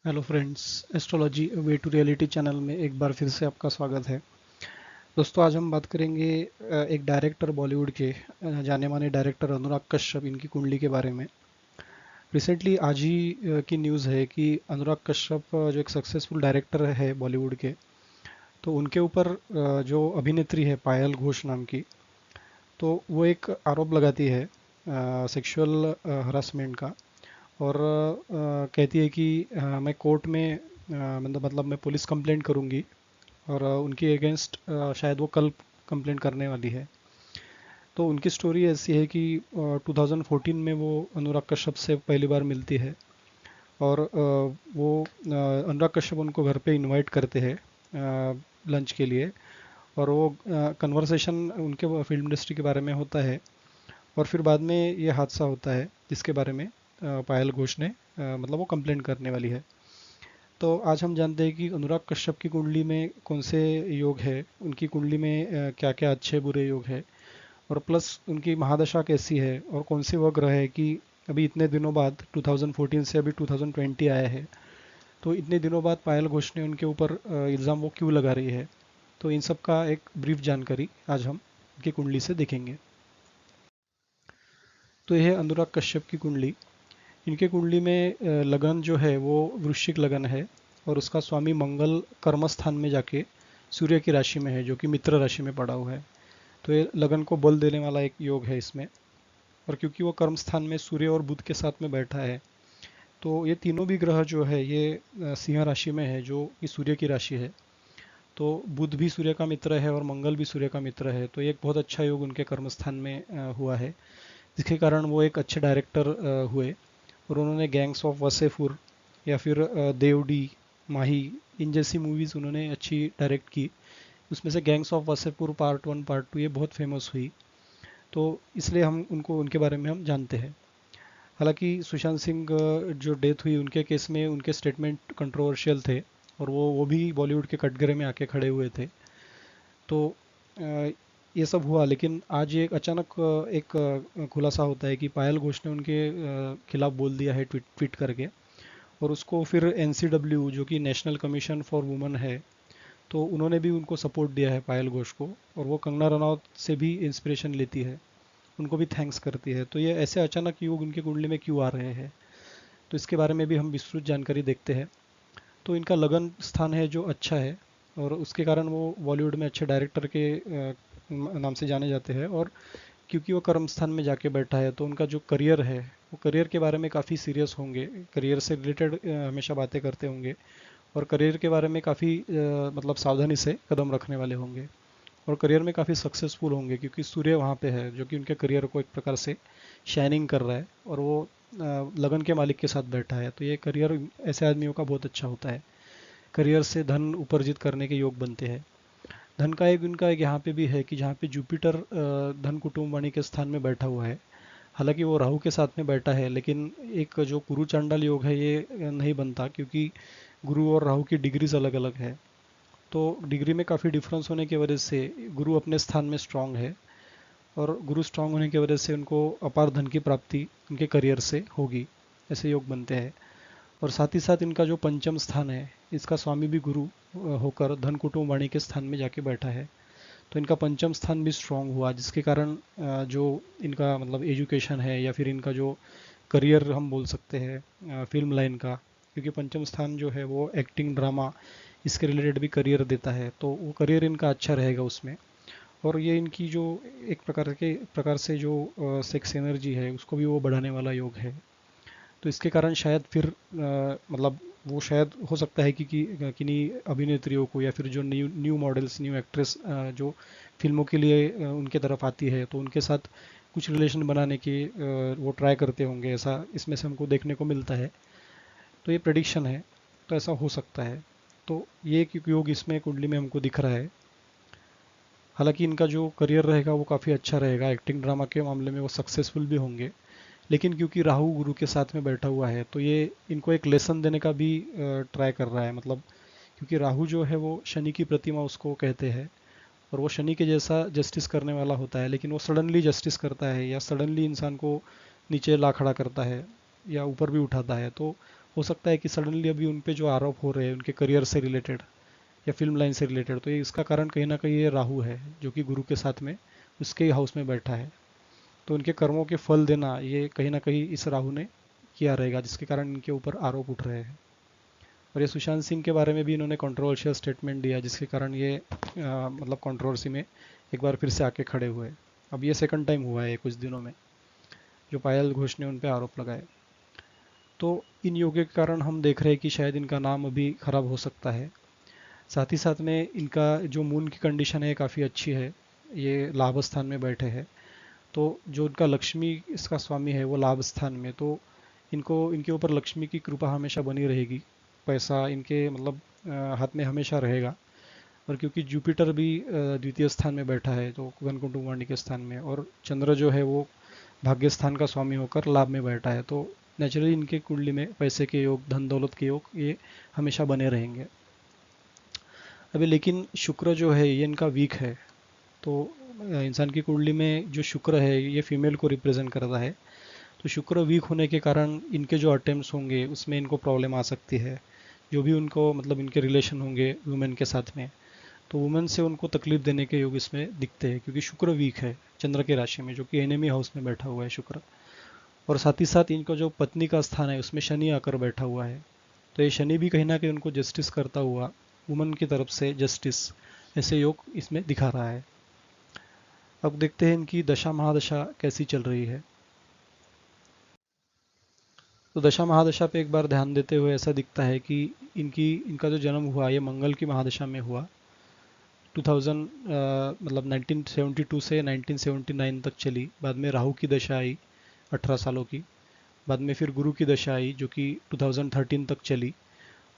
Hello friends, astrology way to reality channel में एक बार फिर से आपका स्वागत है। दोस्तों, आज हम बात करेंगे एक डायरेक्टर बॉलीवुड के जाने माने डायरेक्टर अनुराग कश्यप, इनकी कुंडली के बारे में। रिसेंटली आज ही की न्यूज़ है कि अनुराग कश्यप जो एक सक्सेसफुल डायरेक्टर है बॉलीवुड के, तो उनके ऊपर जो अभिनेत्री है पायल घोष नाम की, तो वो एक आरोप लगाती है सेक्सुअल हरासमेंट का। और कहती है कि मैं कोर्ट में मतलब मैं पुलिस कंप्लेंट करूंगी। और उनके अगेंस्ट शायद वो कल कंप्लेंट करने वाली है। तो उनकी स्टोरी ऐसी है कि 2014 में वो अनुराग कश्यप से पहली बार मिलती है। और वो अनुराग कश्यप उनको घर पे इनवाइट करते हैं लंच के लिए। और वो कन्वर्सेशन उनके फिल्म इंडस्ट्री के बारे में होता है। और फिर बाद में ये हादसा होता है जिसके बारे में पायल घोष ने मतलब वो कंप्लेंट करने वाली है। तो आज हम जानते हैं कि अनुराग कश्यप की कुंडली में कौन से योग है, उनकी कुंडली में क्या क्या अच्छे बुरे योग है, और प्लस उनकी महादशा कैसी है, और कौन से वह ग्रह है कि अभी इतने दिनों बाद 2014 से अभी 2020 आया है, तो इतने दिनों बाद पायल घोष ने उनके ऊपर इल्ज़ाम वो क्यों लगा रही है। तो इन सब का एक ब्रीफ जानकारी आज हम उनकी कुंडली से देखेंगे। तो यह है अनुराग कश्यप की कुंडली। इनके कुंडली में लगन जो है वो वृश्चिक लगन है। और उसका स्वामी मंगल कर्म स्थान में जाके सूर्य की राशि में है, जो कि मित्र राशि में पड़ा हुआ है। तो ये लगन को बल देने वाला एक योग है इसमें। और क्योंकि वो कर्म स्थान में सूर्य और बुध के साथ में बैठा है, तो ये तीनों भी ग्रह जो है ये सिंह राशि में है, जो कि सूर्य की राशि है। तो बुध भी सूर्य का मित्र है और मंगल भी सूर्य का मित्र है, तो ये एक बहुत अच्छा योग उनके कर्म स्थान में हुआ है, जिसके कारण वो एक अच्छे डायरेक्टर हुए। और उन्होंने गैंग्स ऑफ वसेपुर या फिर देवडी, माही, इन जैसी मूवीज़ उन्होंने अच्छी डायरेक्ट की। उसमें से gangs of Wasseypur part 1 part 2 ये बहुत फेमस हुई। तो इसलिए हम उनको उनके बारे में हम जानते हैं। हालांकि सुशांत सिंह जो डेथ हुई उनके केस में उनके स्टेटमेंट कंट्रोवर्शियल थे, और वो भी बॉलीवुड के कटघरे में आके खड़े हुए थे। तो ये सब हुआ, लेकिन आज ये एक अचानक एक खुलासा होता है कि पायल घोष ने उनके खिलाफ बोल दिया है ट्वीट ट्वीट करके। और उसको फिर एनसीडब्ल्यू, जो कि नेशनल कमीशन फॉर वुमेन है, तो उन्होंने भी उनको सपोर्ट दिया है पायल घोष को। और वो कंगना रनौत से भी इंस्पिरेशन लेती है, उनको भी थैंक्स करती है। तो ये ऐसे अचानक योग उनकी कुंडली में क्यों आ रहे हैं, तो इसके बारे में भी हम विस्तृत जानकारी देखते हैं। तो इनका लगन स्थान है जो अच्छा है, और उसके कारण वो बॉलीवुड में अच्छे डायरेक्टर के नाम से जाने जाते हैं। और क्योंकि वो कर्म स्थान में जाके बैठा है, तो उनका जो करियर है वो करियर के बारे में काफ़ी सीरियस होंगे, करियर से रिलेटेड हमेशा बातें करते होंगे। और करियर के बारे में काफ़ी मतलब सावधानी से कदम रखने वाले होंगे। और करियर में काफ़ी सक्सेसफुल होंगे, क्योंकि सूर्य वहाँ पे है जो कि उनके करियर को एक प्रकार से शाइनिंग कर रहा है। और वो लगन के मालिक के साथ बैठा है, तो ये करियर ऐसे आदमियों का बहुत अच्छा होता है। करियर से धन उपार्जित करने के योग बनते हैं। धन का एक उनका एक यहाँ पे भी है कि जहाँ पे जुपिटर धन कुटुंब वाणी के स्थान में बैठा हुआ है। हालांकि वो राहु के साथ में बैठा है, लेकिन एक जो गुरु चांडाल योग है ये नहीं बनता, क्योंकि गुरु और राहु की डिग्रीज अलग अलग है। तो डिग्री में काफ़ी डिफरेंस होने की वजह से गुरु अपने स्थान में स्ट्रांग है। और गुरु स्ट्रांग होने की वजह से उनको अपार धन की प्राप्ति उनके करियर से होगी, ऐसे योग बनते हैं। और साथ ही साथ इनका जो पंचम स्थान है, इसका स्वामी भी गुरु होकर धन कुटुंब वाणी के स्थान में जाके बैठा है। तो इनका पंचम स्थान भी स्ट्रांग हुआ, जिसके कारण जो इनका मतलब एजुकेशन है या फिर इनका जो करियर हम बोल सकते हैं फिल्म लाइन का, क्योंकि पंचम स्थान जो है वो एक्टिंग, ड्रामा, इसके रिलेटेड भी करियर देता है, तो वो करियर इनका अच्छा रहेगा उसमें। और ये इनकी जो एक प्रकार से जो सेक्स एनर्जी है उसको भी वो बढ़ाने वाला योग है। तो इसके कारण शायद फिर मतलब वो शायद हो सकता है कि किन्हीं अभिनेत्रियों को या फिर जो new new models, new actress जो फिल्मों के लिए उनके तरफ आती है, तो उनके साथ कुछ रिलेशन बनाने की वो ट्राई करते होंगे, ऐसा इसमें से हमको देखने को मिलता है। तो ये प्रेडिक्शन है, तो ऐसा हो सकता है। तो ये एक योग इसमें कुंडली में हमको दिख रहा है। हालांकि इनका जो करियर रहेगा वो काफ़ी अच्छा रहेगा, एक्टिंग ड्रामा के मामले में वो सक्सेसफुल भी होंगे। लेकिन क्योंकि राहु गुरु के साथ में बैठा हुआ है, तो ये इनको एक लेसन देने का भी ट्राई कर रहा है, मतलब क्योंकि राहु जो है वो शनि की प्रतिमा उसको कहते हैं। और वो शनि के जैसा जस्टिस करने वाला होता है, लेकिन वो सडनली जस्टिस करता है या सडनली इंसान को नीचे ला खड़ा करता है या ऊपर भी उठाता है। तो हो सकता है कि सडनली अभी उन पे जो आरोप हो रहे हैं उनके करियर से रिलेटेड या फिल्म लाइन से रिलेटेड, तो ये इसका कारण कहीं ना कहीं ये राहु है जो कि गुरु के साथ में उसके ही हाउस में बैठा है। तो उनके कर्मों के फल देना ये कहीं ना कहीं इस राहु ने किया रहेगा, जिसके कारण इनके ऊपर आरोप उठ रहे हैं। और ये सुशांत सिंह के बारे में भी इन्होंने कंट्रोवर्शियल स्टेटमेंट दिया, जिसके कारण ये मतलब कंट्रोवर्सी में एक बार फिर से आके खड़े हुए। अब ये सेकंड टाइम हुआ है कुछ दिनों में जो पायल घोष ने उन पर आरोप लगाए। तो इन योग्य के कारण हम देख रहे हैं कि शायद इनका नाम अभी खराब हो सकता है। साथ ही साथ में इनका जो मून की कंडीशन है काफ़ी अच्छी है, ये लाभ स्थान में बैठे हैं। तो जो उनका लक्ष्मी इसका स्वामी है वो लाभ स्थान में, तो इनको इनके ऊपर लक्ष्मी की कृपा हमेशा बनी रहेगी। पैसा इनके मतलब हाथ में हमेशा रहेगा। और क्योंकि जुपिटर भी द्वितीय स्थान में बैठा है तो गगन कुंडू वाणी के स्थान में, और चंद्र जो है वो भाग्य स्थान का स्वामी होकर लाभ में बैठा है, तो नेचुरली इनके कुंडली में पैसे के योग, धन दौलत के योग ये हमेशा बने रहेंगे। अभी लेकिन शुक्र जो है ये इनका वीक है। तो इंसान की कुंडली में जो शुक्र है ये फीमेल को रिप्रेजेंट करता है। तो शुक्र वीक होने के कारण इनके जो अटेम्प्ट्स होंगे उसमें इनको प्रॉब्लम आ सकती है। जो भी उनको मतलब इनके रिलेशन होंगे वुमेन के साथ में, तो वुमेन से उनको तकलीफ देने के योग इसमें दिखते हैं, क्योंकि शुक्र वीक है चंद्र के राशि में जो कि एनिमी हाउस में बैठा हुआ है शुक्र। और साथ ही साथ इनका जो पत्नी का स्थान है उसमें शनि आकर बैठा हुआ है। तो ये शनि भी कहीं ना कहीं उनको जस्टिस करता हुआ, वुमन की तरफ से जस्टिस, ऐसे योग इसमें दिखा रहा है। अब देखते हैं इनकी दशा महादशा कैसी चल रही है। तो दशा महादशा पे एक बार ध्यान देते हुए ऐसा दिखता है कि इनका जो जन्म हुआ ये मंगल की महादशा में हुआ। 2000 मतलब 1972 से 1979 तक चली। बाद में राहु की दशा आई 18 सालों की। बाद में फिर गुरु की दशा आई जो कि 2013 तक चली।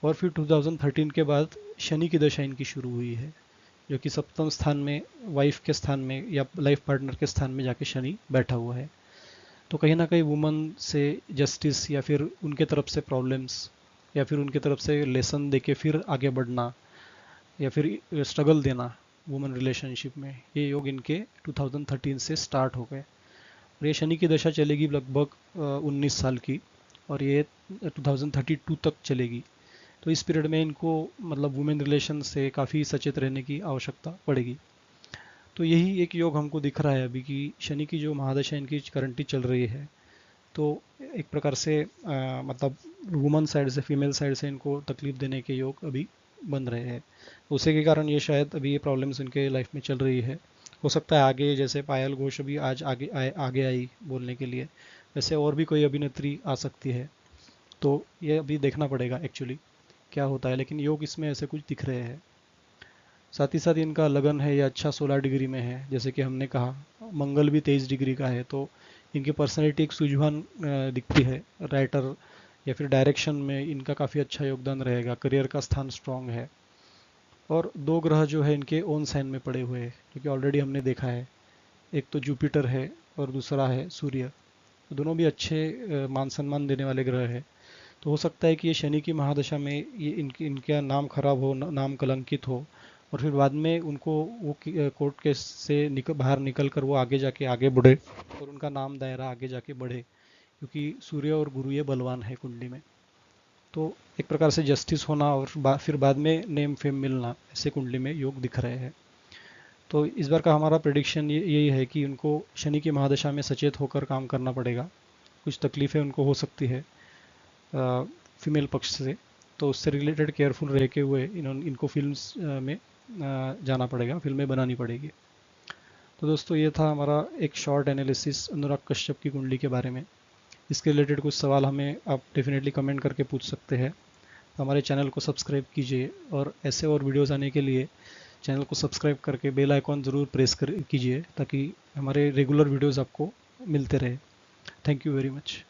और फिर 2013 के बाद शनि की दशा इनकी शुरू हुई है, जो कि सप्तम स्थान में वाइफ के स्थान में या लाइफ पार्टनर के स्थान में जाके शनि बैठा हुआ है। तो कहीं ना कहीं वुमन से जस्टिस या फिर उनके तरफ से प्रॉब्लम्स या फिर उनके तरफ से लेसन देके फिर आगे बढ़ना या फिर स्ट्रगल देना वुमन रिलेशनशिप में, ये योग इनके 2013 से स्टार्ट हो गए। और ये शनि की दशा चलेगी लगभग 19 साल की, और ये 2032 तक चलेगी। तो इस पीरियड में इनको मतलब वुमेन रिलेशन से काफ़ी सचेत रहने की आवश्यकता पड़ेगी। तो यही एक योग हमको दिख रहा है अभी कि शनि की जो महादशा इनकी करंटली चल रही है, तो एक प्रकार से मतलब वुमन साइड से, फीमेल साइड से इनको तकलीफ देने के योग अभी बन रहे हैं। उसी के कारण ये शायद अभी ये प्रॉब्लम्स इनके लाइफ में चल रही है। हो सकता है आगे जैसे पायल घोष अभी आज आगे आई बोलने के लिए, वैसे और भी कोई अभिनेत्री आ सकती है। तो ये अभी देखना पड़ेगा एक्चुअली क्या होता है, लेकिन योग इसमें ऐसे कुछ दिख रहे हैं। साथ ही साथ इनका लगन है ये अच्छा 16 डिग्री में है, जैसे कि हमने कहा मंगल भी 23 डिग्री का है। तो इनकी पर्सनैलिटी एक सूझवान दिखती है। राइटर या फिर डायरेक्शन में इनका काफ़ी अच्छा योगदान रहेगा। करियर का स्थान स्ट्रांग है। और दो ग्रह जो है इनके ओन साइन में पड़े हुए हैं, क्योंकि ऑलरेडी हमने देखा है, एक तो जुपिटर है और दूसरा है सूर्य। तो दोनों भी अच्छे मान सम्मान देने वाले ग्रह है। तो हो सकता है कि ये शनि की महादशा में ये इनका नाम खराब हो, नाम कलंकित हो, और फिर बाद में उनको वो कोर्ट केस से बाहर निकल कर वो आगे जाके आगे बढ़े और उनका नाम दायरा आगे जाके बढ़े, क्योंकि सूर्य और गुरु ये बलवान है कुंडली में। तो एक प्रकार से जस्टिस होना और फिर बाद में नेम फेम मिलना, ऐसे कुंडली में योग दिख रहे हैं। तो इस बार का हमारा प्रेडिक्शन यही है कि उनको शनि की महादशा में सचेत होकर काम करना पड़ेगा। कुछ तकलीफें उनको हो सकती है फीमेल पक्ष से, तो उससे रिलेटेड केयरफुल रह के हुए इनको फिल्म्स में जाना पड़ेगा, फिल्में बनानी पड़ेगी। तो दोस्तों ये था हमारा एक शॉर्ट एनालिसिस अनुराग कश्यप की कुंडली के बारे में। इसके रिलेटेड कुछ सवाल हमें आप डेफिनेटली कमेंट करके पूछ सकते हैं। तो हमारे चैनल को सब्सक्राइब कीजिए, और ऐसे और वीडियोस आने के लिए चैनल को सब्सक्राइब करके बेल आइकॉन ज़रूर प्रेस कीजिए, ताकि हमारे रेगुलर वीडियोस आपको मिलते रहे। Thank you very much.